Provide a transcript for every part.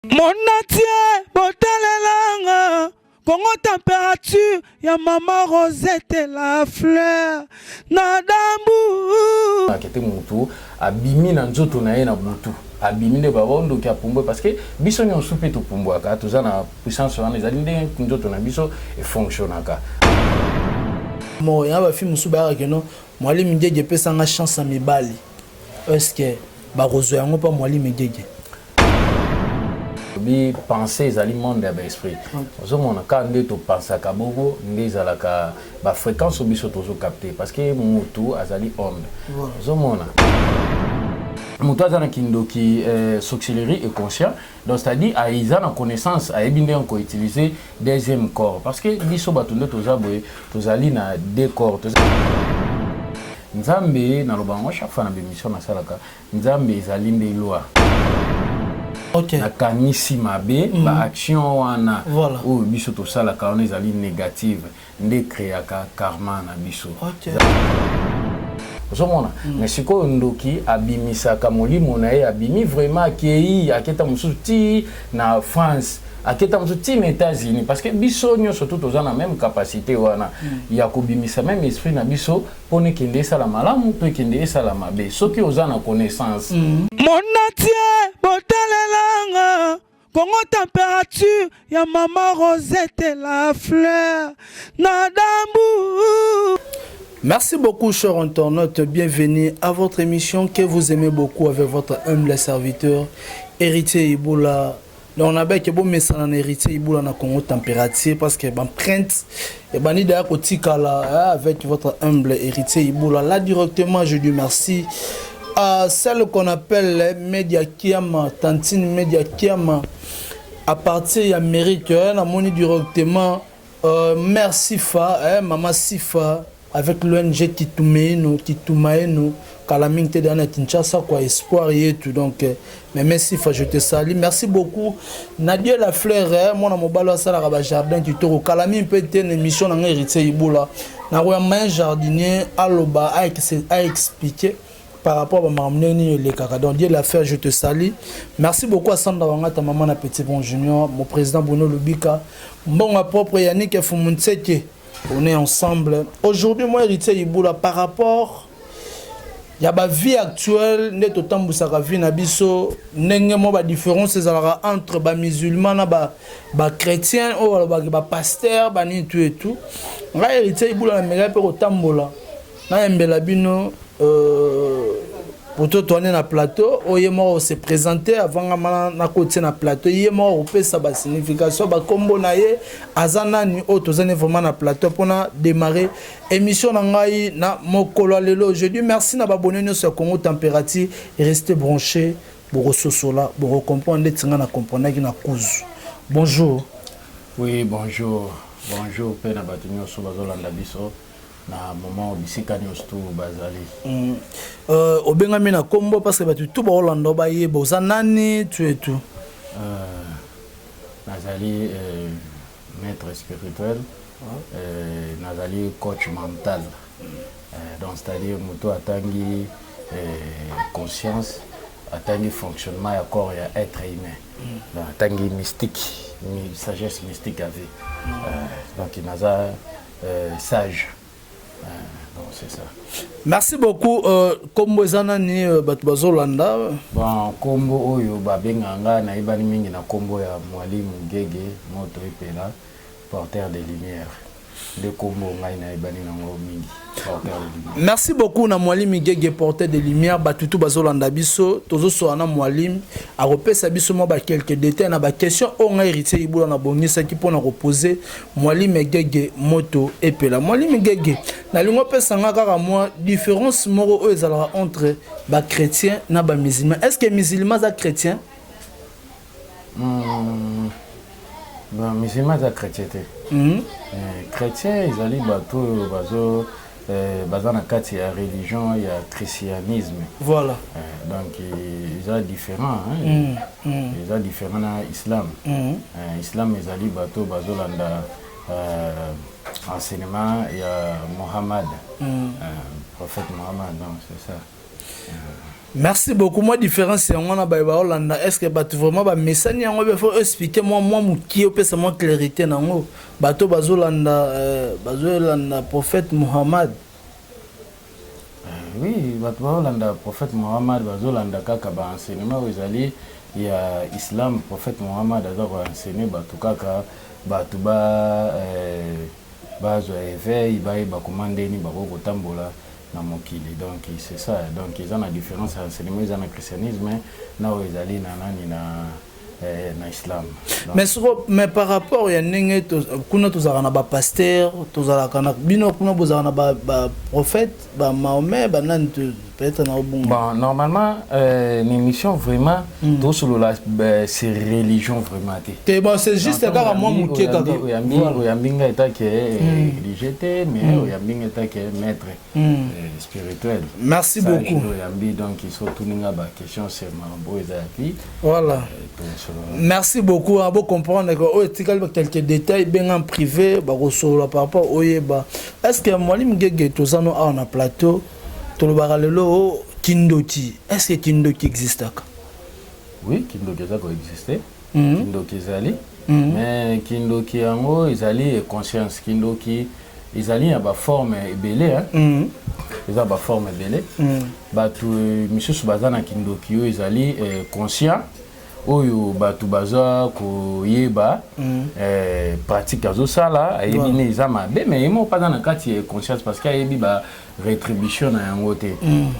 Mon atier, botalelanga, Congo température, ya maman Rosette la fleur, nadambu. Akete mutu, abimi na nzoto na ye na mutu. Abimi de babondo ki apumbo parce que biso nyo soupe to pumbo aka tuza na puissance wana ezali ndenge nzoto na biso e fonctionnaka. Mo ya ba film suba ke no, mwalimu Ngege pesa nga chance à mibali. Est-ce que ba rozo yango pa mwalimu Ngege? Bi penser ezali monde ya ba esprit. Ozomona ka nde to penser ka bongo nde ezalaka ba fréquence biso tozo capter parce que mutu azali onde. Ozomona mutu azana kindoki sorcellerie et conscient, donc c'est-à-dire aiza na connaissance aebinde on utiliser deuxième corps parce que biso batunde tozaboye tozali na deux corps. Nzambe na lobango chaque fois na bémission na salaka nzambe ezali nde loi. Okay. Na kanisi mabe ba action wana voilà. O biso to sala ka on ezali négative nde créaka karma na biso. Okay. Ozomona mais siko ndoki abimisaka molimo na ye abimi vraiment akei aketa musuti na France aketa musuti na États-Unis parce que biso nyo surtout toza na même capacité wana ya kobimisa même esprit na biso pone kende sala malamu to kende sala mabe soki oza na connaissance. Mon atier, botalelanga, Congo température, ya maman Rosette la fleur, nadambu. Merci beaucoup, chers internautes. Bienvenue à votre émission que vous aimez beaucoup avec votre humble serviteur, Héritier Iboula. On a bien que bon message en Héritier Iboula na Congo température parce que ban print et bani de avec votre humble Héritier Iboula. Là directement, je dis merci à celle qu'on appelle Média Kiama, Tantine Média Kiama, à partir d'Amérique, on a moni directement Mère Sifa, Maman Sifa, avec l'ONG Kitumaeno, Kalaming te dans Kinshasa, quoi, espoir et tout. Donc, mais merci Sifa, je te salue. Merci beaucoup. Nadia la fleur, moi, mon balo à Salaraba Jardin, tu te Kalaming peut être une émission dans Héritier Iboula. Nadia un jardinier, Aloba, a expliqué. Par rapport à ma les caca. Donc, Dieu l'a fait, je te salue. Merci beaucoup à Sandra Wanga, ta maman, la petite bon junior, mon président Bruno Lubika, mon propre Yannick Fumunseke. On est ensemble. Aujourd'hui, moi, Héritier Iboula, par rapport à la vie actuelle, net autant que vie nabiso, n'engagement la différence entre les musulmans et les chrétiens, les pasteurs, tout et tout. Là, Héritier Iboula, mais peu autant bola. Na mbela bino pour tout tourner na plateau, oyemo se présenter avant na côté na plateau, yemo opesa ba signification ba kombo na ye azana ni otozane vraiment na plateau pour na démarrer émission na ngai na mokolo lelo. Je dis merci na ba bonne sur Congo température et restez branchés pour sosola pour comprendre tinga na comprendre ki na kuzu. Bonjour. Oui, bonjour. Bonjour pena batunyo so bazolanda biso. Na moment bisika nyosto bazali obengami na kombo parce que batu tout ba Hollande ba ye boza nani tu et tout nazali maître spirituel nazali coach mental donc c'est-à-dire moto atangi conscience atangi fonctionnement ya corps ya être humain atangi mystique sagesse mystique à vie donc naza sage. Donc c'est ça. Merci beaucoup. Kombo zanani batubazolanda. Bon kombo oyo babenganga na ibani mingi na kombo ya mwalimu Ngege moto epela porteur de lumière. De kombo ngai na ibani na mingi. Merci beaucoup na mwalimu Ngege porteur de lumière batutu bazolanda biso tozo so na mwalimu a repesa biso mo ba quelques détails na ba question o nga Héritier Iboula na bongisa ki pona reposer mwalimu Ngege moto epela mwalimu Ngege na lingo pesa nga kaka moi différence moro o ezala entre ba chrétien na ba musulman. Est-ce que musulman za chrétien? Ba musulman za chrétien te. Chrétien ezali bato bazo bazana kati ya religion ya christianisme. Voilà. Donc ils sont différents hein. Ils sont différents na islam. Islam ezali bato bazolanda enseignement ya Mohammed. Prophète Mohammed donc c'est ça. Merci beaucoup. Moi, différence, c'est on a Hollanda. Est-ce que tu vraiment message il faut expliquer moi qui est ça moi clarité nango. Bato bazolanda prophète Mohammed. Oui, bato bazolanda prophète Mohammed bazolanda kaka ba enseignement ezali ya islam prophète Mohammed azako enseigner bato kaka bato ba bazo éveil ba commander ni ba ko tambola na mokili. Donc c'est ça, donc ils ont la différence entre enseignement ils ont le christianisme na ezali na nani na islam. Mais par rapport ya ndenge kuna tozala na ba pasteur tozala kana bino kuna bozala na ba prophète ba Mahomet ba nani peut-être na bon. Bon normalement une mission vraiment tout sur la c'est religion vraiment té. Bon c'est juste car moi muké kaka. Oyambinga eta que religieté mais oyambinga eta que maître spirituel. Merci beaucoup. Oyambi donc ils sont tourninga ba question c'est mambo ezapi. Voilà. Merci beaucoup. À vous comprendre que quelques détails bien en privé par rapport au Yeba. Est-ce que moi je tozano a un plateau to le baralelo Kindoki. Est-ce que Kindoki existe? Oui, Kindoki ça peut exister. Kindoki ezali. Mais Kindoki yango ezali conscience. Kindoki ezali a ba forme ebelé hein. Eza ba forme ebelé. Ba tu misusu bazana Kindoki yo ezali conscient. Oyo batu baza ko yeba pratique azo sala ayebi ne eza mabe mais emo pas dans la kati conscience parce que ayebi ba rétribution na yango te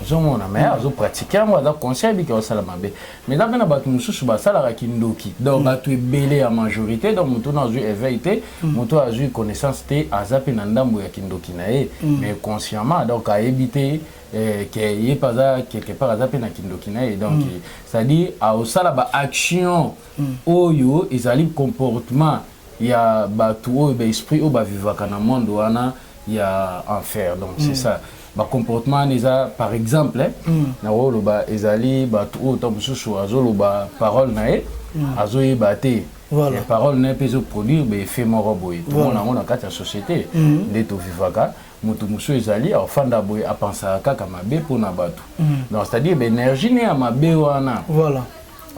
zomona mais azo pratiquer moi aza conscient bi ko sala mabe mais da bena batu mususu ba sala ka Kindoki donc batu ebelé en majorité donc mutu na zu éveil te mutu a zu connaissance te azape na ndambo ya Kindoki na ye mais consciemment donc ayebi te que pas quelque part azape na Kindoki na ye donc c'est-à-dire a sala ba action oyo ezali comportement ya batu oyo ba esprit oyo ba vivaka na monde wana ya enfer donc c'est ça ba comportement neza par exemple na wolo ba ezali batu oyo ta mususu azolo ba parole na ye azoyi bate les paroles na peso produire ba effet moko boye tout monde na kati ya société de to vivaka mutu musu ezali afanda boye apensa kaka mabe pona batu donc c'est-à-dire l'énergie ne ya mabe wana voilà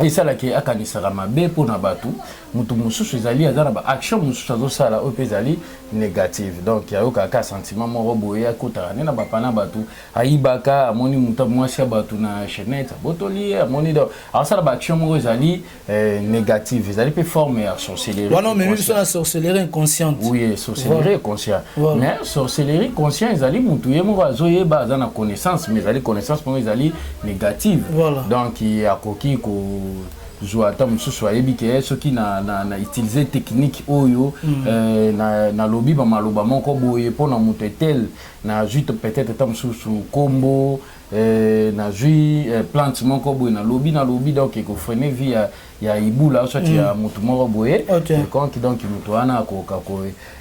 et ça là qui akanisaka mabe pona batu mutu mususu ezali azana ba action mususu azosala oyo ezali négative donc ya yoka sentiment moko boye akotaka ne na bapana batu ayibaka amoni mutu mwasi ya batu na chaînette botoli amoni donc asala ba action moko ezali négative ezali pe forme ya sorcellerie. Non mais même sur la sorcellerie inconsciente. Oui, sorcellerie inconsciente. Mais sorcellerie consciente ezali mutu ye moko azoyeba azana connaissance mais ezali connaissance moko ezali négative. Donc il y a koki ko jouata mususu ayebi ke soki na utiliser technique oyo na lobi ba maloba moko boye pona mutu tel na juste peut-être ta mususu combo na jui plante moko boye na lobi donc ko freiner vie ya ibula soit ya mutu moko boye donc mutu wana ko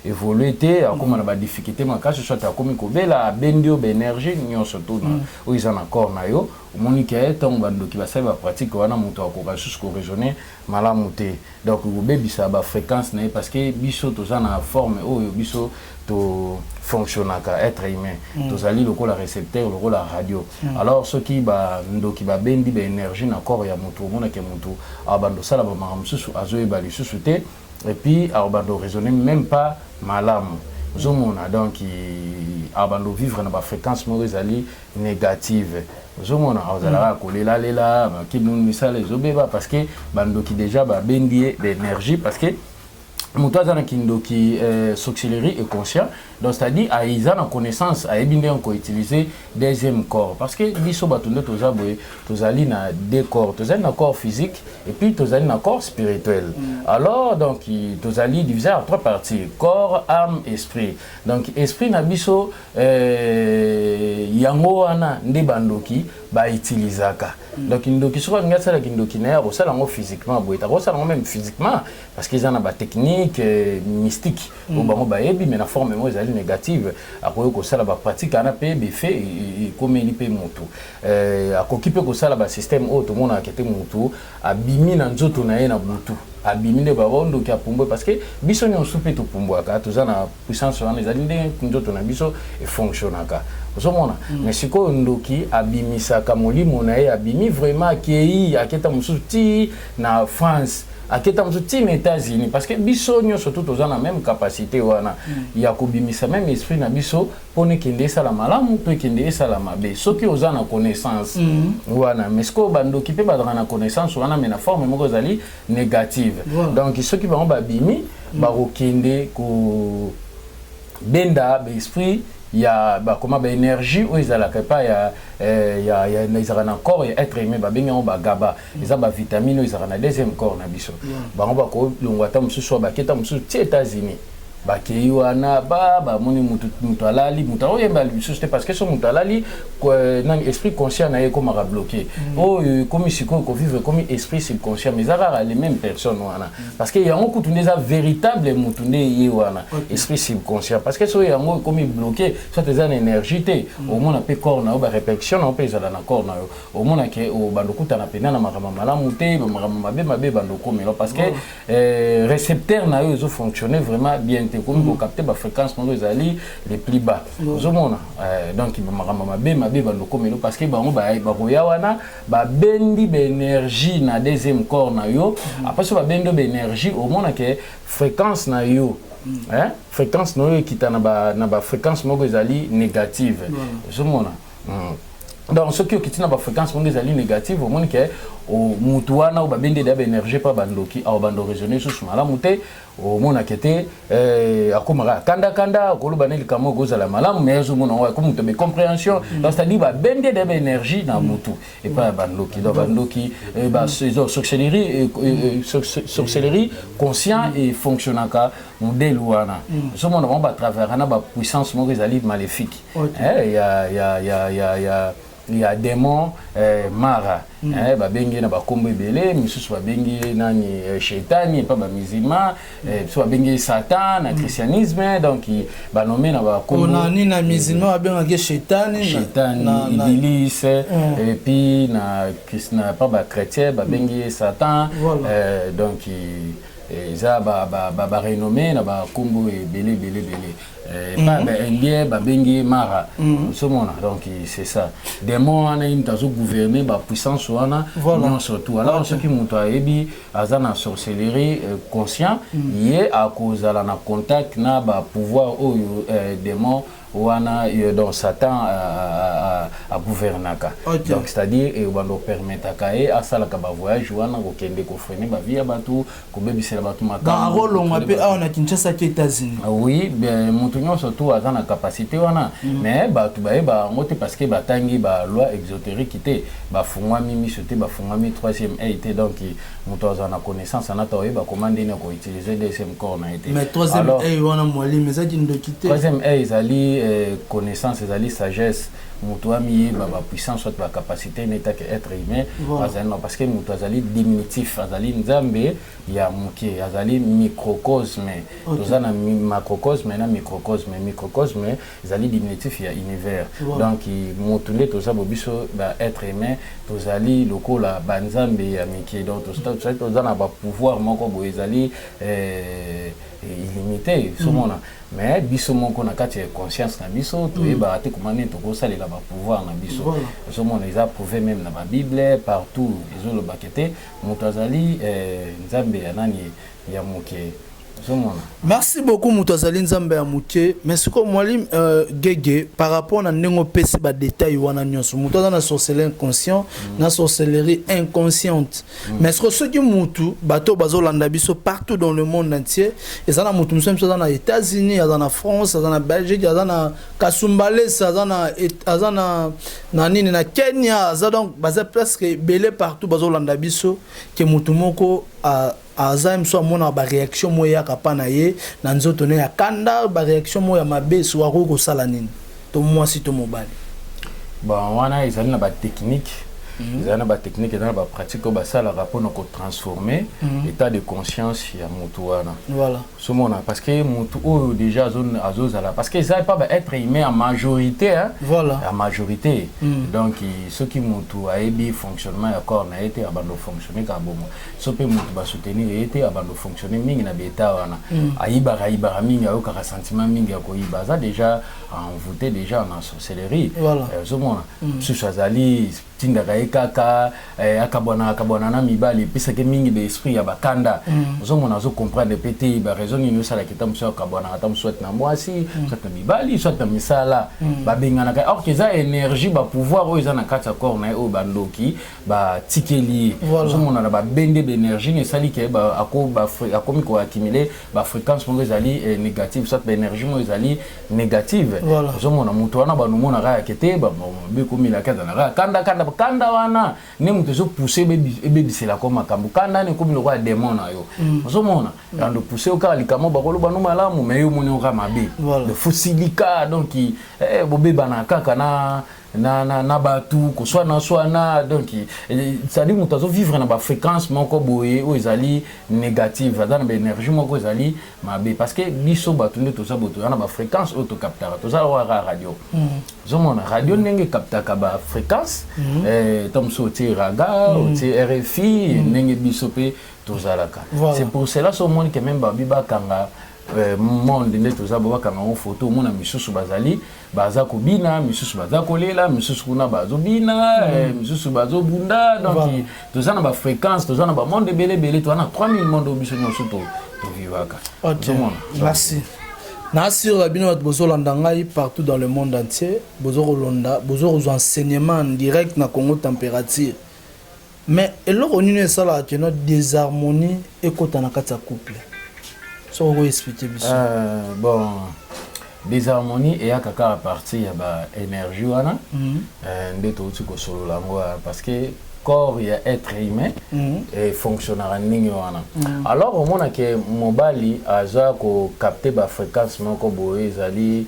évoluer te akoma na ba difficulté makasi soit akomi ko bela bendio ba énergie nyonso to na o izana corps na yo omoni ke ton bandoki ba sa ba pratique wana mutu akoka jusqu'au raisonner malamu te donc ko bebisa ba fréquence na parce que biso to za na forme oyo biso to fonctionnaka être humain tozali lokola récepteur lokola radio alors ce qui ba ndoki ba bendi ba énergie na corps ya mutu omona ke mutu abando sala ba maramsusu azoyeba lisusu te et puis abando raisonner même pas malamu zomona donc abando vivre na ba fréquence mo ezali négative zomona azala kolela lela ki mun misala zobeba parce que bandoki déjà ba bendi d'énergie parce que mutu aza na Kindoki sorcellerie et conscient donc c'est-à-dire aza na connaissance ayebi nde ko utiliser deuxième corps parce que biso bato nde toza boye tozali na deux corps tozali na corps physique et puis tozali na corps spirituel alors donc tozali divisé en trois parties corps âme esprit donc esprit na biso yango wana nde bandoki ba utilisaka donc Kindoki soka ngasala Kindoki na ya kosala ngo physiquement boye ta kosala ngo même physiquement parce qu'ils en a ba technique satanique mystique au bango bayebi mais na forme moi ezali négative akoyo ko sala ba pratique ana pe be fait comme il peut mutu akoki pe ko sala ba système auto mona akete mutu abimi na nzoto na ye na butu abimi de babondo ki apumbo parce que biso nyonso pe to pumbwaka toza na puissance wana ezali nde nzoto na biso e fonctionnaka ozomona mais siko ndoki abimisaka molimo na ye abimi vraiment akei aketa mususu ti na France aketa mususu ti na États-Unis parce que biso nyonso tout toza na même capacité wana ya kobimisa même esprit na biso pone kende esala malamu to kende esala mabe soki oza na connaissance wana mais siko bandoki pe badra na connaissance wana mais na forme moko ezali négative donc soki bango babimi bakokende ko benda ba esprit ya ba comment ba énergie ou ezalaka pa ya ezalaka na corps ya être aimé ba benga ba gaba eza ba vitamine ezalaka na deuxième corps na biso bango bako longwata mususu ba keta mususu ti États-Unis bakei wana ba moni mutu alali mutu oyemba biso c'était parce que son mutu alali nan esprit conscient na ye comme a bloqué comme siko ko vivre comme esprit subconscient mais rare les mêmes personnes wana parce que yango kutu ndeza véritable mutu nde ye wana esprit subconscient parce que so yango comme bloqué soit des énergie té au mona pe corps na ba réflexion na pe ezala na corps na yo au mona ke o bandokuta na pena na makama malamu té ba makama mabe bandoko mais parce que récepteur na yo zo fonctionner vraiment bien comme vous captez la fréquence les plus bas. Donc il va parce que bendi énergie na deuxième corps na yo après ça bendi énergie au moins que fréquence na yo fréquence na yo qui ta na ba fréquence moko ezali négative. Donc ce qui est na fréquence moko ezali négative au moins que au mutuana ou babende da énergie pas bandoki au bando raisonner sur malamu te au mona kete akomara kanda ko baneli kamo gozala malamu mais zo mona wa comme te compréhension donc c'est-à-dire babende da énergie na mutu et pas bandoki donc bandoki ba sorcellerie conscient et fonctionnaka modèle wana zo mona ba travers na ba puissance mo ezali maléfique il y a démon mara babengi na bakombo ebele misusu babengi nani shetani pas ba musulman so babengi satan na christianisme donc banomé na bakombo onani na musulman babengi shetani iblis et puis na pas ba chrétien babengi satan donc ça ba renommé na bakombo ebele pas indien babengi mara somona donc c'est ça démon ana imtazo gouverner ba puissance wana non surtout alors ce qui muto ebi azana sorcellerie conscient yé à cause à la contact na ba pouvoir au démon wana donc Satan a gouvernaka donc c'est-à-dire et bando permettre kae asala ka ba voyage wana ko kende ko freiner ba via batu ko bebisela batu makamba ba rolo ngape na Kinshasa ki États-Unis oui ben mutunyo surtout azana capacité wana mais batu ba ngote parce que batangi ba loi exotérique té ba fungwa mimi sote ba fungwa mi 3e été donc muto azana connaissance ana tawe ba commander na ko utiliser deuxième corps na été mais 3e wana mwali mais ça dit ndokité 3e ezali connaissance ezali sagesse mutu ami ba puissance soit ba capacité n'état que être humain parce que mutu azali diminutif azali nzambe ya muke azali microcosme tozana macrocosme na microcosme ezali diminutif ya univers donc mutu nde toza bobiso ba être humain tozali lokola banzambe ya mike donc tozana ba pouvoir moko bo ezali illimité somona mais biso moko na kati conscience na biso to eba te komane to ko salela ba pouvoir na biso somona ils a prouvé même na ba Bible partout ils ont le bakete mutazali nzambe ya nani ya moke. Merci beaucoup Moutazali Nzambe ya Mouké. Merci ko mwali Gege par rapport na ndenge pesi ba détail wana nyonso. Moutaza na sorcellerie inconscient, na sorcellerie inconsciente. Mais ce que ceux qui mutu bato bazolanda biso partout dans le monde entier, et ça na mutu nous sommes dans les États-Unis, dans la France, dans la Belgique, dans la Kasumbale, dans na nini na Kenya, ça donc baza presque belé partout bazolanda biso que mutu moko azam so mona ba réaction moya kapana ye na nzoto ne ya kanda ba réaction moya mabe so ko sala nini to moi si to mobile bon wana ezali na ba technique ils ont des techniques et des pratiques que ça la rapport nous transformer état de conscience ya mutu wana. Voilà. Somona parce que mutu oh déjà zone azozala parce que ça pas être humain en majorité hein. Voilà. La majorité. Donc ceux qui mutu a ébi fonctionnement ya corps na été abando fonctionner ka bomo. So pe mutu ba soutenir été abando fonctionner mingi na beta wana. Aiba mingi a aucun sentiment mingi ya koiba ça déjà envoûté déjà en sorcellerie. Voilà. Somona susazali tinda kaka akabona na mibali pesa ke mingi de esprit ya bakanda ozomona zo comprendre pété ba raison ni sala kitam so akabona atam soit na mwasi soit na mibali soit na misala ba bengana ka or que ça énergie ba pouvoir o na kata corps na o bandoki ba tikeli ozomona na ba bende d'énergie ni sali ke ba akomi ko accumuler ba fréquence mo ezali négative soit ba énergie mo ezali négative ozomona mutu wana ba nomona ka kete ba be komi la kata na kanda wana ne mutu zo pousser ebebisela ko makambo kanda ne komi lokwa démon na yo ozomona ando pousser oka likamo bakolo banu malamu mais yo moni oka mabe de fusilika donc bobeba na kaka na batu ko soit donc ça dit mutu zo vivre na ba fréquence moko boye o ezali négative dans ba énergie moko ezali mabe parce que biso batu ne to sa boto na ba fréquence auto captera to za radio zomona radio ndenge captaka ba fréquence tom sauter raga ou RFI ndenge biso pe to zalaka c'est pour cela ce monde que même babiba kanga monde ne to za baba kanga photo mona misusu bazali baza kobina misusu baza kolela misusu kuna bazobina misusu bazobunda donc to za na ba fréquence to za na ba monde belé to na 3000 monde biso nyoso to vivaka zomona merci. Nassir Rabino Bozolanda ngai partout dans le monde entier, Bozolanda, Bozor enseignements en direct na Congo température. Mais eloko onine sala que notre désharmonie et kota na kata couple. So on va expliquer bien. Bon désharmonie et à kaka partie ya ba énergie wana ndeto uti ko solo lango parce que corps ya être humain et fonctionnera ningi wana alors au mona ke mobali aza ko capter ba fréquence moko boye zali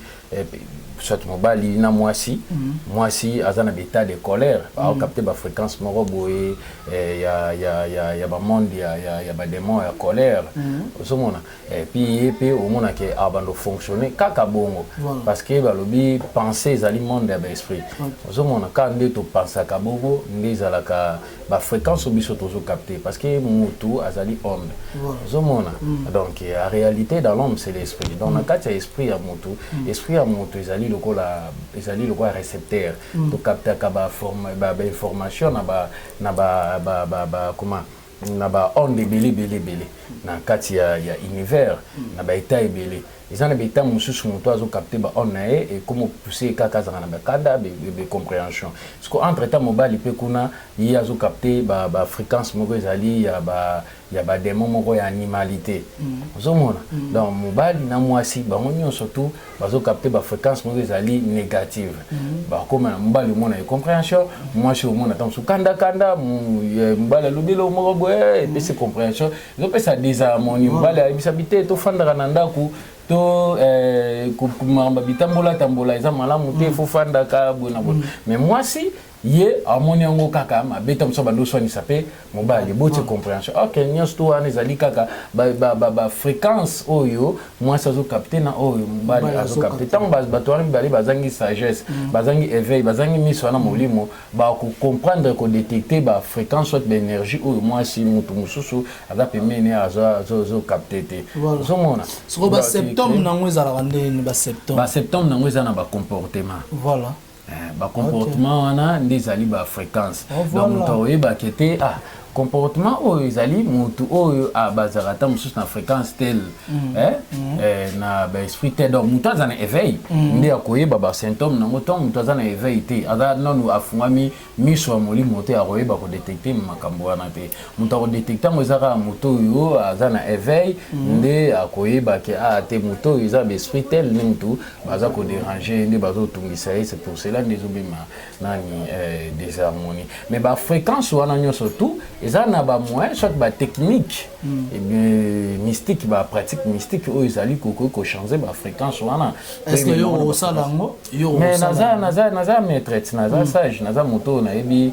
soit mobali na mwasi azana d'état de colère a capter ba fréquence moko boye ya ba monde ya ba démon ya colère osomona et puis au mona ke abando fonctionner kaka bongo parce que ba lobi penser zali monde ya ba esprit osomona quand ndeto penser ka bongo ndeza ka ba fréquence biso tozo capter parce que mutu azali homme osomona donc en réalité dans l'homme c'est l'esprit donc na kati ya esprit ya mutu ezali ezali lokola récepteur to capter ka ba information na ba comment na ba onde belé na kati ya univers na ba état belé ils ont des états mususu mutu azo capter ba on na et comment pousser kaka zanga na ba kada be compréhension parce que entre temps mobile pe kuna yi azo capter ba fréquence moko ezali ya ba démon moko ya animalité ozomona donc mobile na mwasi ba onyo surtout bazo capter ba fréquence moko ezali négative ba comme mobile mona e compréhension mwasi o mona tant kanda mobile lobilo moko boye et c'est compréhension ils ont fait ça désharmonie mobile bisabité to fandaka na ndaku to kumamba bitambola eza malamu te fo fanda ka bona mais mwasi ye amoni yango kaka mabeta mso bando swani sape mobali bote compréhension ok nyos to ane zali kaka ba fréquence oyo mwasi azo capter na oyo mobali azo capter tant bato wana bali bazangi sagesse bazangi éveil bazangi miso na molimo ba ko comprendre ko détecter ba fréquence soit d'énergie oyo mwasi mutu mususu aza pemene azo capter te so mona so ba septembre nango ezala ndeni ba septembre nango ezana ba comportement voilà ba comportement wana ndezali ba fréquence donc mutu oyeba kete comportement oyo ezali mutu oyo bazarata mususu na fréquence tel na ba esprit tel donc mutu aza na éveil nde akoyeba ba symptôme nango to mutu aza na éveil te aza nanu afungami miso ya molimo te akoyeba kodétecte makambo wana te mutu akodétecte yango ezaka mutu oyo aza na éveil nde akoyeba ke te mutu oyo eza ba esprit tel nde mutu baza kodéranger nde bazotungisa ye c'est pour cela nde ezobima nani désharmonie mais ba fréquence wana nyonso tout eza na ba moyen soit ba technique et bien mystique ba pratique mystique o ezali ko changer ba fréquence wana est-ce que yo sala ngo yo mais naza maîtresse naza sage naza moto na ebi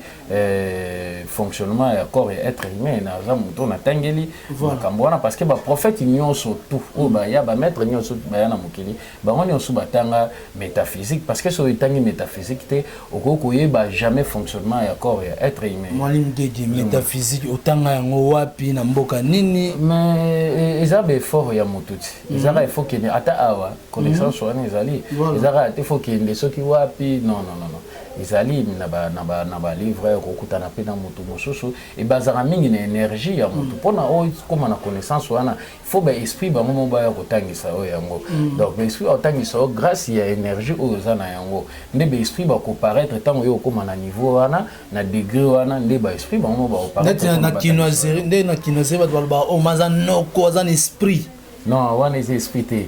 fonctionnement ya corps et être humain naza moto na tangeli makambo wana parce que ba prophète nyonso tout o ba ya ba maître nyonso ba ya na mokili ba nyonso batanga métaphysique parce que so etangi métaphysique te okoko yeba jamais fonctionnement ya corps et être humain mwalim de métaphysique otanga yango wapi na mboka nini mais ezaba effort ya motuti ezaka effort kene ata awa connaissance wana ezali ezaka ate effort kende soki wapi non ezali na ba livre kokutana pe na motu mosusu e bazaka mingi na énergie ya motu pona o koma na connaissance wana faut ba esprit bango mo ba ya kotangisa o yango donc ba esprit otangisa o grâce ya énergie o za na yango nde ba esprit ba ko paraître tango yo koma na niveau wana na degré wana nde ba esprit bango ba paraître na kinozeri nde na kinozeri ba o mazano ko za esprit. Non, on est esprit.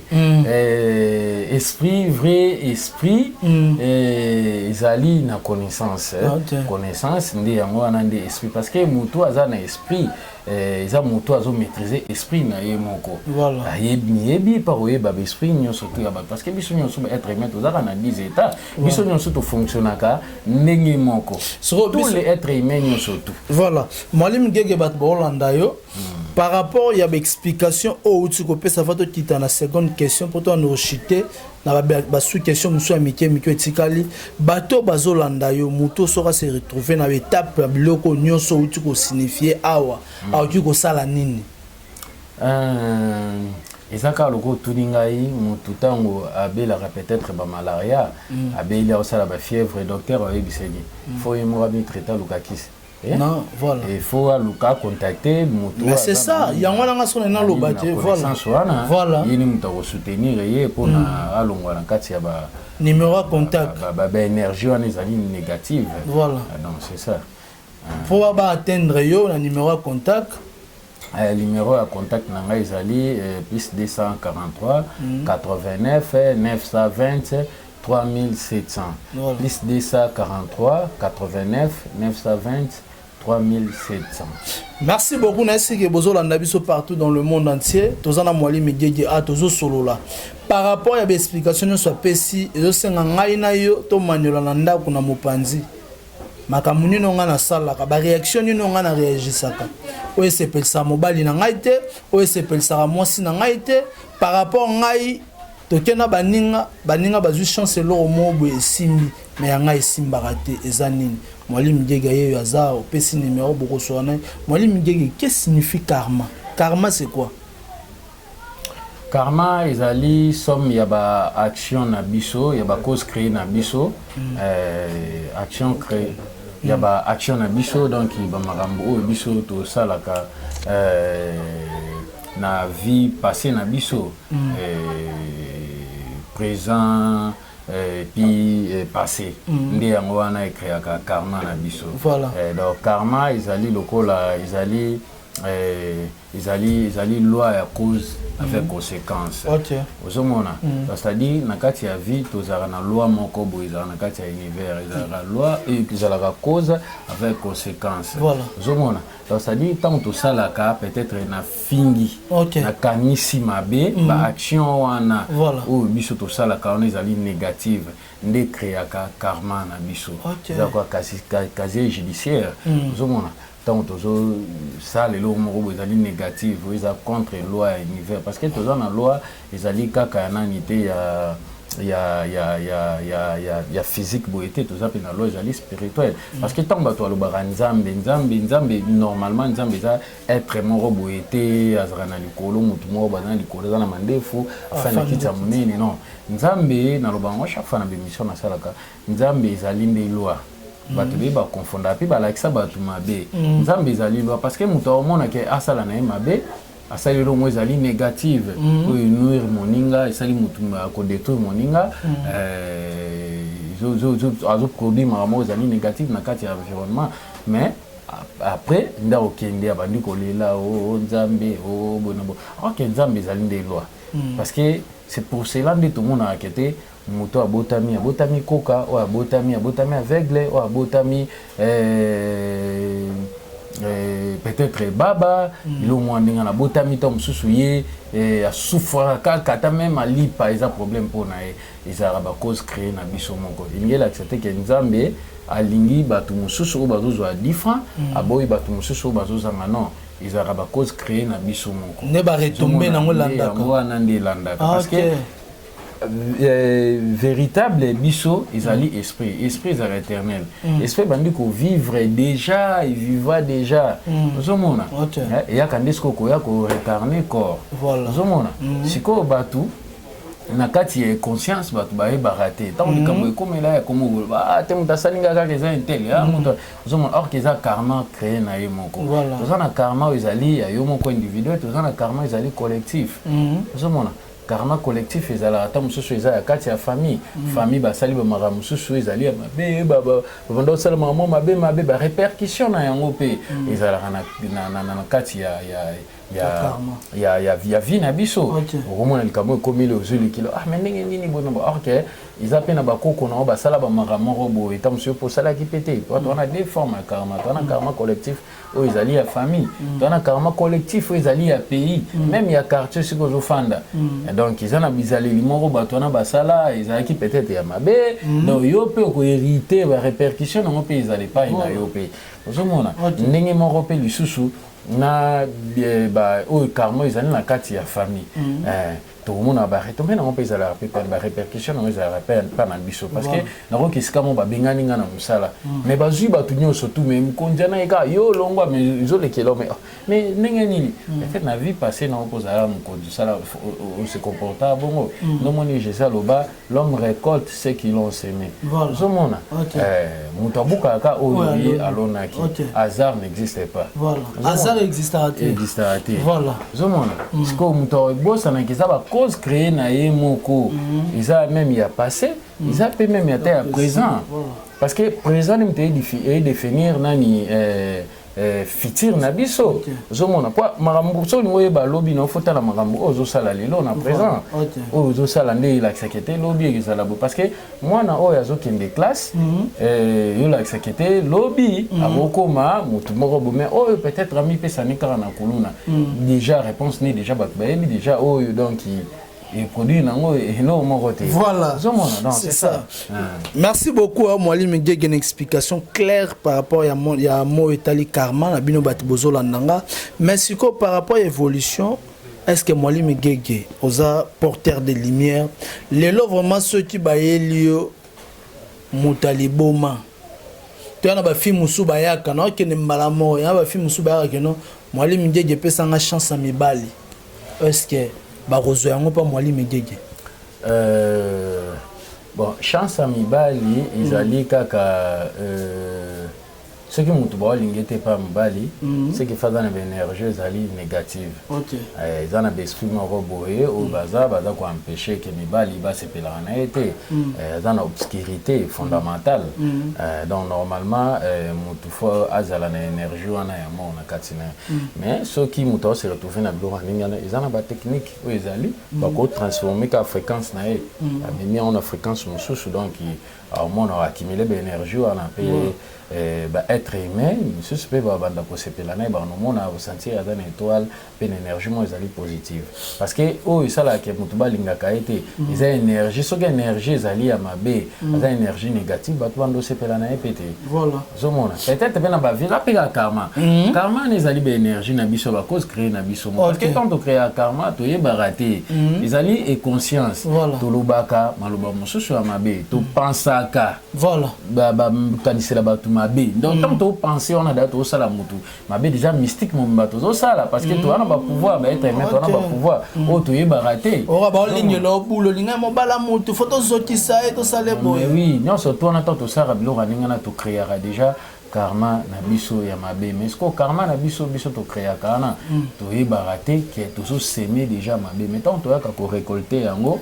Esprit, vrai esprit, ils allaient na connaissance. Connaissance, ndi yango wana ndi esprit. Parce que mutu aza na esprit, ils a mutu azo maîtriser esprit na ye moko. Voilà. Yebi par oyeba esprit nyonso to yaba. Parce que biso nyonso être humain tozaka na 10 états. Biso nyonso to fonctionnaka ndenge moko. Tous les êtres humains nyonso tout. Voilà. Mwalim gege bat bolanda yo. Par rapport à l'explication, tu peux savoir que tu as la seconde question pour toi nous chiter. Na ba sous-question monsieur Mickey etikali bato bazolanda yo moto sera se retrouver na étape biloko nyonso uti ko signifier awa auki ko sala nini ezaka loko tuningai moto tango abelaka peut-être ba malaria abeli osala ba fièvre docteur ayebiseli faut yemo abi traiter lukakisi. Non, voilà. Il faut Luka contacter moto. Mais c'est ça, il y a un moment où on a le bâti, voilà. Voilà. Il nous doit soutenir et pour na alongwa na kati ya ba numéro à contact. Ba énergie on est ali négative. Voilà. Donc c'est ça. Pour atteindre yo na numéro à contact. Le numéro à contact nanga ezali plus 243 89 920 3700 plus 243 89 920 3700. Merci beaucoup Nassi que bozolanda biso partout dans le monde entier. Tozana mwali megege a tozo solo là. Par rapport à l'explication soit pesi ezo senga ngai na yo to manyola na ndako na mopanzi. Makamuni no nga na sala ka ba réaction ni no nga na réagisaka. O sepelsa mobali na ngai te, o sepelsa mwasi na ngai te par rapport ngai tokena baninga bazwi chance lo mobo esimbi mais yanga esimbaka te eza nini mwali migege yeyo aza opesi numéro boko sona mwali migege qu'est-ce que signifie karma? Karma c'est quoi? Karma ezali somme ya ba action na biso ya ba cause créée na biso action créée ya ba action na biso donc ba makambo o biso to salaka na vie passée na biso présent puis passé ndé yango wana ekréaka karma na biso. Voilà. Donc karma ezali lokola ezali loi ya cause avec conséquence. OK. Ozomona c'est-à-dire na kati ya vie tozala na loi moko boye ezala na kati ya univers ezala loi et ezala cause avec conséquence. Voilà. Ozomona c'est-à-dire tant to salaka peut-être na fingi na kanisi mabe ba action wana o biso to salaka on ezali négative nde créaka karma na biso. D'accord casier judiciaire. Ozomona tant tozo ça les lois moko ezali négative eza contre loi ya univers parce que toza na loi ezali kaka na nité ya physique boité toza pe na loi ezali spirituelle parce que tant bato alobaka nzambe normalement nzambe eza être moko boité azala na likolo mutu moko bazana likolo eza na mandefu afin kiti ya monene non nzambe nalobango chaque fois na bémission na salaka nzambe ezali nde loi bato be ba confondre puis ba lakisa bato mabe nzambe ezali loi parce que muto omona ke asala na mabe asali lo ezali négative ko nuire moninga esali mutu ko détruire moninga zo produit mamo ezali négative na kati ya environnement mais après nda okende abandi kolela o nzambe o bonabo OK nzambe ezali nde loi parce que c'est pour cela que tout le monde a enquêté moto abotami koka o abotami aveugle o abotami peut-être baba ilo mwandenga na botami to mususu ye a souffrir kata même ali par exemple problème pour na ezala ba cause créer na biso moko ingela accepter que nzambe alingi batu mususu bazozo a different aboyi batu mususu bazozanga non ezala ba cause créer na biso moko ne ba retomber na ngolanda ko wana ndilanda parce que véritable biso ezali esprit est éternel esprit bandi ko vivre déjà il vivra déjà ozomona et ya kandesko ko ya ko retarner corps ozomona siko batu na kati ya conscience batu ba baraté tant likambo ekomela ya komo ba te mutasalinga ka keza intel ya muto ozomona or keza karma créé na ye moko ozana karma ezali ya yo moko individuel ozana karma ezali collectif ozomona karma collectif ezala ata mususu eza ya kati ya famille famille basali ba mara mususu ezali ya mabe baba bando sala mama mabe ba répercussion na yango pe ezala na kati ya vie na biso omona likambo ekomile ozuli kilo mais ndenge nini bona ok ils pe na bakoko na basala ba mara moko bo eta mususu po sala ki pété on a deux formes de karma on a karma collectif o ezali ya famille on a karma collectif o ezali ya pays même ya quartier siko zo fanda donc ils en a bizali limoro bato na basala ezali ki peut-être ya mabe donc yo pe ko hériter ba répercussion na pe ezali pas ina yo pe ozomona ndenge moko pe lisusu na ba o karma ezali na kati ya famille tout le monde a barré tomber dans pays à la répercussion dans les rappels pas dans biso parce que na ko kisika mo ba bengani ngana musala mais bazui batu nyo surtout même konjana eka yo longwa mais zo le kilomètre mais ndenge nini en fait na vie passée na opose à mon kondu sala on se comporta bongo no moni je ça loba l'homme récolte ce qu'ils ont semé zo mona mutabuka ka o yi alona ki hasard n'existe pas hasard existera voilà zo mona ce que muto bossa na kisa ba cause créée na ye moko ils a même y a passé ils a peut même y a présent parce que présent ne peut définir nani futur na biso zomona kwa makambo so ni ba lobby no fota la makambo ozo sala lelo na présent ozo sala ndé la sécurité lobby ezala bo parce que moi na oyo azo kende classe yo la sécurité lobby abokoma mutu moko bo mais oyo peut-être ami pesa ni kara na kuluna déjà réponse ni déjà ba déjà oyo donc et produit nango énormément roté. Voilà. C'est ça. Merci beaucoup à Mwali Mgege une explication claire par rapport à mo etali karma na bino bat bozola nanga mais siko par rapport à évolution est-ce que Mwali Mgege oza porteur de lumière les lots vraiment ceux qui baelio mutali boma tu as ba film musu bayaka na okene malamo ya ba film musu bayaka no Mwali Mgege pesa nga chance à mibali est-ce que barozo yango pa Mwali Mgege bon chance à mibali ezali kaka ce qui mutu ba lingete pa mibali c'est que faza na énergie ezali négative ezana ba esprit moko boye o baza ko empêcher que mibali ba se pelana na été ezana obscurité fondamentale donc normalement mutu fo azala na énergie wana ya mo na katina mais ce qui mutu se retrouver na bloc ningana ezana ba technique o ezali ba ko transformer ka fréquence na e mais on a fréquence mususu donc au moins on a accumulé de l'énergie on a payé être humain monsieur se peut banda ko sepelana ba no mona ressentir à une étoile une énergie moi ezali positive parce que oh ça là que mutu balinga ka été ils a énergie so que énergie ezali ya mabe za énergie négative ba bando sepelana pété voilà zo mona peut-être bena ba vila pega karma karma ezali ba énergie na biso ba cause créer na biso parce que quand on crée karma to yeba raté ezali et conscience to lobaka maloba mususu ya mabe to pensaka voilà ba kanisela ba donc tant que penser on a date au sala mutu mabe déjà mystique mon bateau au sala parce que toi on a pas pouvoir être aimé toi on a pas pouvoir oh tu es baraté on va ligne là boule linga mo bala mutu photo zoti ça et to sale boy oui non surtout on attend tout ça rabilo raninga na to créera déjà karma na biso ya mabe mais ce que karma na biso to créa kana to e baraté que to so semer déjà mabe mais tant to ya ko récolter yango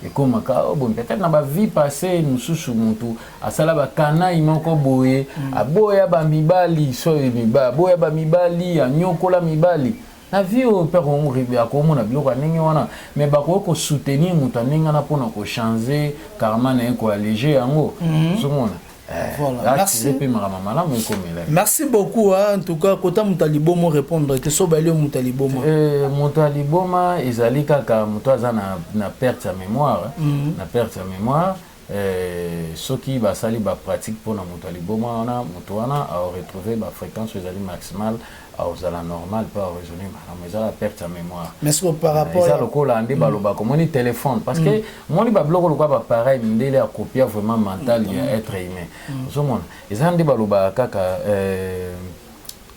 et comme ka bon peut-être na ba vie passée mususu mutu asala ba kana imoko boye aboya ba mibali so miba boya ba mibali anyokola mibali na vie au père on ribe akomona biloko ndenge wana mais ba ko soutenir mutu ndenge na pona ko changer karma na ko alléger yango so mona Voilà. Merci beaucoup. En tout cas, quand Moutalibomo répondre, que so balé Moutalibomo. Moutalibomo, ils allaient kaka Moutaza na perte de mémoire, na perte de mémoire. Ceux qui va sali ba pratique pour na Moutalibomo, on a Moutouana a retrouvé ba fréquence aux alliés maximale aux ala normal pas raisonner mais ça la perte de mémoire. Mais par rapport à le col andé baloba comme on téléphone parce que moi li ba bloc le quoi pareil ndele a copier vraiment mental ya être humain. So mon ils andé baloba kaka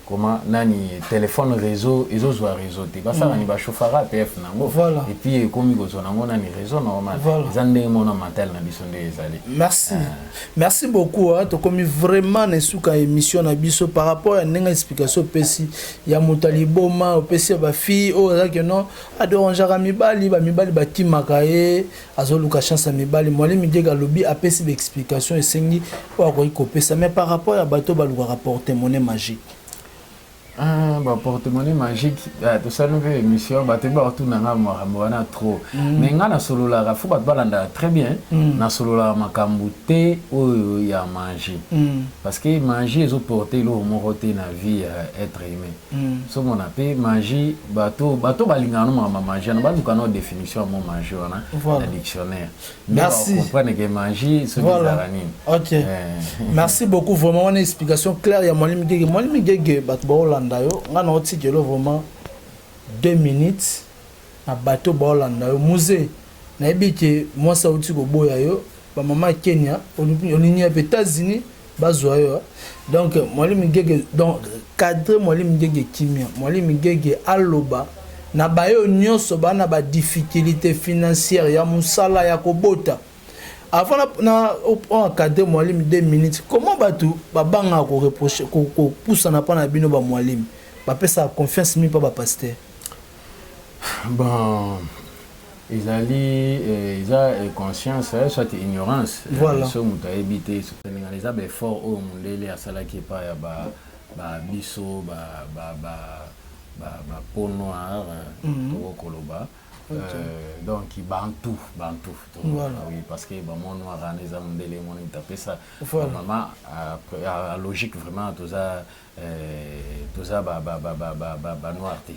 comment nani téléphone réseau ils ont réseau te parce que ni ba chauffeur PF nango et puis comme ils ont nango nani réseau normal ils andé mon mental na biso ndé ezali. Merci. Merci beaucoup to comme vraiment na suka émission na biso par rapport à une explication pesi ya Moutalibomo pesi ba fille o za que non adoranjara mibali ba timaka e azoluka chance mibali moi mi dega lobi a pesi explication et sengi o ko kopesa mais par rapport à bateau ba lu rapporter monnaie magique. Porte-monnaie magique, tout ça nous fait émission, tu vas tout na trop. Mais na solo la faut balanda très bien. Na solo la makambute ou ya manger. Parce que manger ils ont porté le moroté na vie être humain. So mon appel manger bateau balinga no manger na ba nous définition mon manger na dictionnaire. Merci. On comprend que manger c'est bizarre. OK. Merci beaucoup vraiment une explication claire ya moi mi gege bato Dayo, on a vraiment 2 minutes na bateau Bolanda yo musée na ebike moi ça outi ko boya yo ba mama Kenya on ni aux États-Unis bazwa yo donc moi mi gege donc cadre moi mi gege kimia moi mi gege aloba na bayo nyonso bana ba difficulté financière ya musala ya kobota avant na encadrer Moualim 2 minutes comment batu babanga ko reprocher ko poussa na pa na bino ba Moualim ba pesa confiance mi pa ba pasteur bon ils ont conscience soit ignorance voilà so muta éviter les a fort au mundele asala qui pa ya ba biso ba peau noire to koloba. Donc il bantou voilà. Oui parce que mon noir les hommes de les mon tapé ça vraiment à logique vraiment tout ça noirté.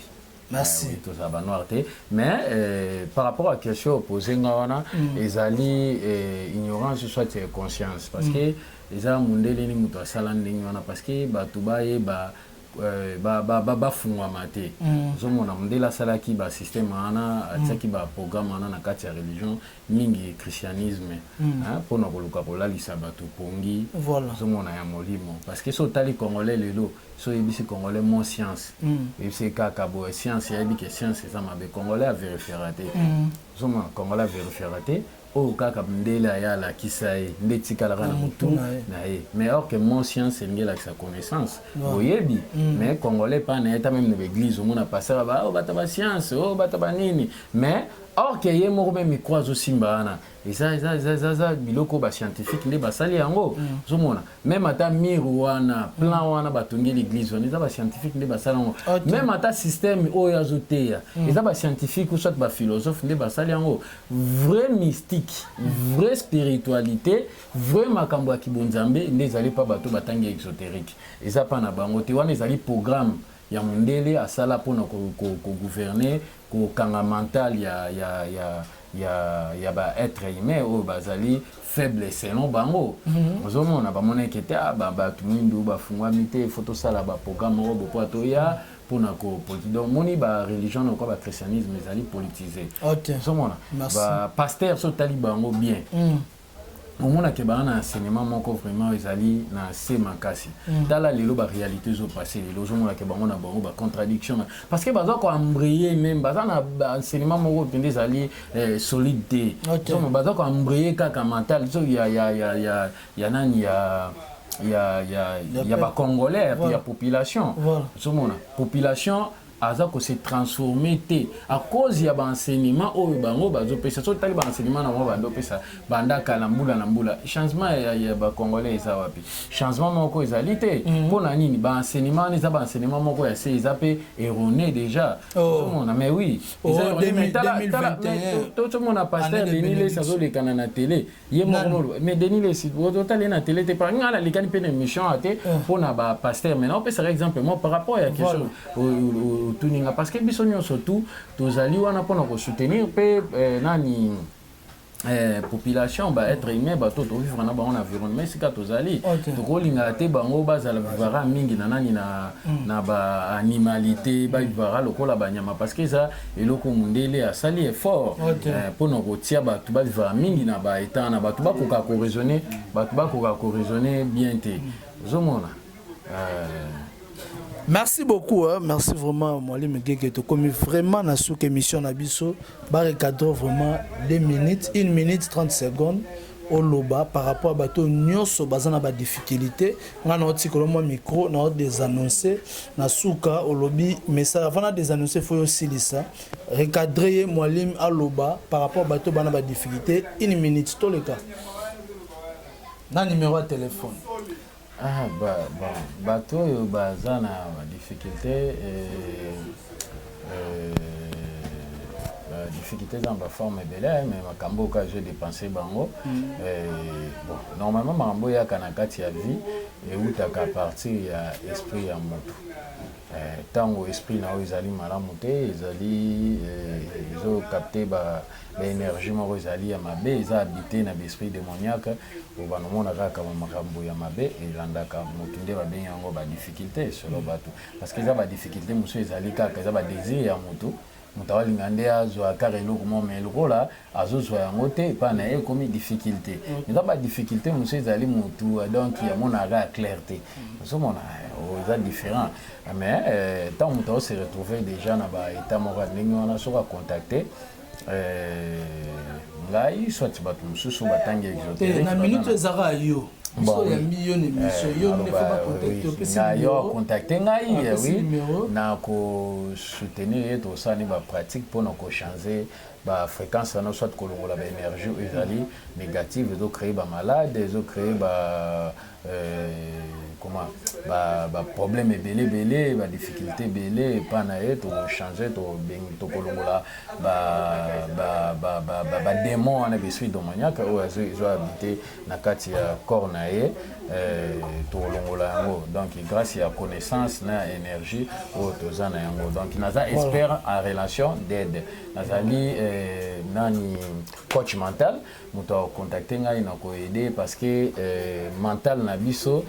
Merci. Oui, tout ça noirté mais par rapport à la question opposée ngana les alliés ignorance soit conscience parce que les hommes mondele ni muto sala ndingana parce que batuba et ba fungwa mate zo mona mndela sala ki ba système ana atsaki ba programme ana na kati ya religion mingi christianisme pour na koluka kolalisa batu pongi zo mona ya molimo parce que so tali congolais lelo so ebisi congolais mon science et c'est kaka bo science ya bi que science ça ma be congolais a vérifier raté zo mona congolais a vérifier raté o kaka mndela ya la kisae ndetika la kana mutu na mais or que mon science c'est ngela sa connaissance oyebi mais congolais pas na eta même na église au monde passer ba o bata ba science o bata ba nini mais or que ye mo même croise aussi mbana et ça biloko ba scientifique nde basali yango zo mona même ata miroana plan wana batongi l'église on ba scientifique nde basali yango même ata système o ya zoteya et ça ba scientifique ou soit ba philosophe nde basali yango vrai mystique vraie spiritualité vrai makambo ya kibonzambe nde ezali pa bato batangi exotérique et ça pa na bango te wana ezali programme ya mondele asala pona ko gouverner ko kanga mental ya ba être humain o bazali faible selon bango ozomona ba mona kete ba tumindu ba fungwa mite photo sala ba programme o bo poto ya pona ko politique donc moni ba religion ko ba christianisme ezali politisé ozomona ba pasteur so tali bango bien au monde que ba na enseignement moko vraiment ezali na se makasi tala lelo ba réalité zo passé lelo zo mona que bango na bango ba contradiction parce que baza ko embrayer même baza na enseignement moko pende ezali solide so baza ko embrayer kaka mental so ya nani ya ba congolais ya population so mona population aza ko se transformer te à cause ya ba enseignement oyo bango bazo pesa so tali ba enseignement na bango bando pesa banda kala mbula na mbula changement ya ba congolais eza wapi changement moko ezali te pona nini ba enseignement eza ba enseignement moko ya se eza pe erroné déjà on a mais oui eza erroné tout le monde a pasteur Denis les sazo le kana na télé ye moko mais Denis les si vous tali na télé te pas ngala likani pe émission ate pona ba pasteur maintenant on peut par exemple moi par rapport à question au tuninga parce que biso surtout tozali wana pona ko soutenir pe nani population ba être humain ba to vivre na ba on environnement sika tozali to ko linga te bango bazala vivara mingi na nani na ba animalité ba vivara lokola ba nyama parce que ça eloko mundele asali effort pona ko tia ba to ba vivara mingi na ba état na ba to ba ko ko raisonner bien te zomona merci beaucoup, hein. Merci vraiment, Mwalim Gege, comme vraiment na souk émission na biso, barricade vraiment 2 minutes, 1 minute 30 secondes au loba par rapport à bateau nyonso bazana ba difficulté, nga na oti kolomwa micro na des annoncer na souka au lobby mais ça avant des annoncer faut aussi lisa recadrer Mwalim à loba par rapport à bateau bana ba difficulté 1 minute tout le cas. Na numéro de téléphone. Ah bah bateau yo bazana difficulté difficulté dans la forme belle mais makambo ka j'ai dépensé bango bon normalement mambo ya kanakati ya vie et utaka partir ya esprit ya moto tango esprit na ezali malamu te ezali ezo capter ba l'énergie moko ezali ya mabe eza habité na l'esprit démoniaque o banomona kaka makambo ya mabe elandaka moto nde babengi yango ba difficulté solo bato parce que eza ba difficulté mosu ezali kaka eza ba désir ya moto moto alinga nde azwa kaka eloko mo mais lokola azozwa yango te epa na ye ekomi difficulté eza ba difficulté mosu ezali motu donc yamonaka clarté ozomona eza différent mais tant moto se retrouver déjà na ba état moko ndenge wana soki acontacté ngai soit bato mosusu batangi exoterique na minute ezaka yo bon yo ne mission yo ne faut pas contacter opesi yo contacter ngai oui na ko soutenir to sani ba pratique pour na ko changer ba fréquence na soit kolongola ba énergie ezali négative ezo créer ba malade ezo créer ba comment ba problème belé ba difficulté belé pa na et to changer to kolongola ba démon na esprit démoniaque o ezo habiter na kati ya corps na ye to kolongola yango donc grâce à connaissance na énergie o tozana yango donc naza expert en relation d'aide nazali nani coach mental moto contacter ngai na ko aider parce que mental na biso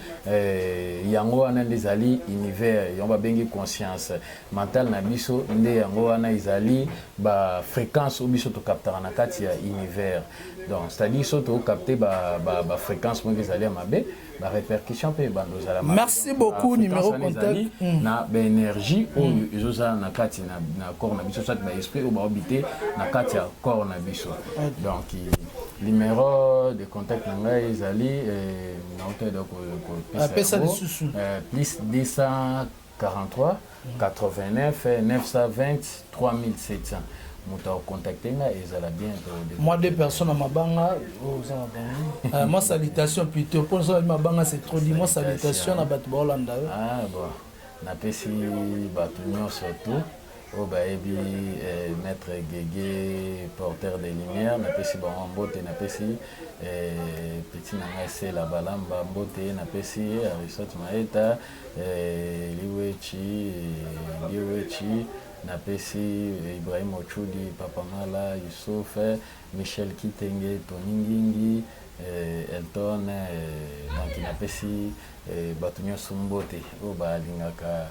yango wana ndezali univers yomba bengi conscience mental na biso nde yango wana izali ba fréquence au biso to captera na kati ya univers donc c'est-à-dire so to capter ba fréquence mo ezali mabe ba répercussion pe bando zala mabe merci beaucoup numéro contact na ba énergie o ezoza na kati na corps na biso soit ba esprit o ba habiter na kati ya corps na biso donc numéro de contact nanga ezali na hauteur de plus 243 89 920 3700 moto contacter nga ezala bien moi deux personnes à mabanga moi salutation plutôt pour ça mabanga c'est trop dit moi salutation à bato bolanda ah bon na pesi bato nyonso tout oh bah ebi maître Gege porteur de lumière na pesi ba mbote na pesi petit nanga c'est la balamba mbote na pesi Aristote Maeta liwechi na pesi Ibrahim Ochudi Papa Mala Youssouf Michel Kitenge Toningingi Elton donc na pesi bato nyonso mbote oh bah lingaka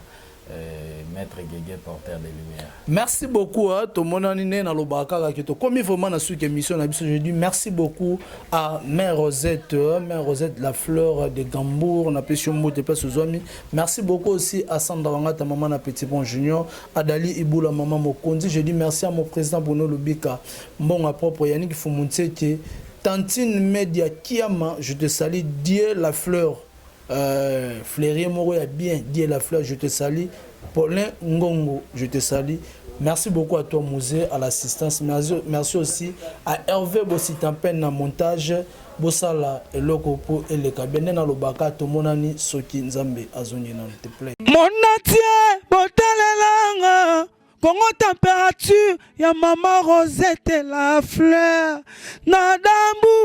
maître Gege porteur de lumière. Merci beaucoup à tout le monde na lobaka ki to comme vraiment na suite émission na biso je dis merci beaucoup à Mère Rosette la fleur de Gambour na pession mote pas sozomi. Merci beaucoup aussi à Sandra Wanga ta maman na petit bon junior à Dali Iboula maman Mokonzi je dis merci à mon président Bruno Lubika bon à propre Yannick Fumuntseke Tantine Media Kiama je te salue Dieu la fleur Fleury Moro a bien dit la fleur je te salue Paulin Ngongo, je te salue. Merci beaucoup à toi, Mouzé, à l'assistance. Merci aussi à Hervé Bossitampen na montage. Bossala et Lokopo et le cabine na lobaka to monani soki nzambe azongi na te plaît. Mon natie, botalelanga. Congo température, ya maman Rosette la fleur. Nadambu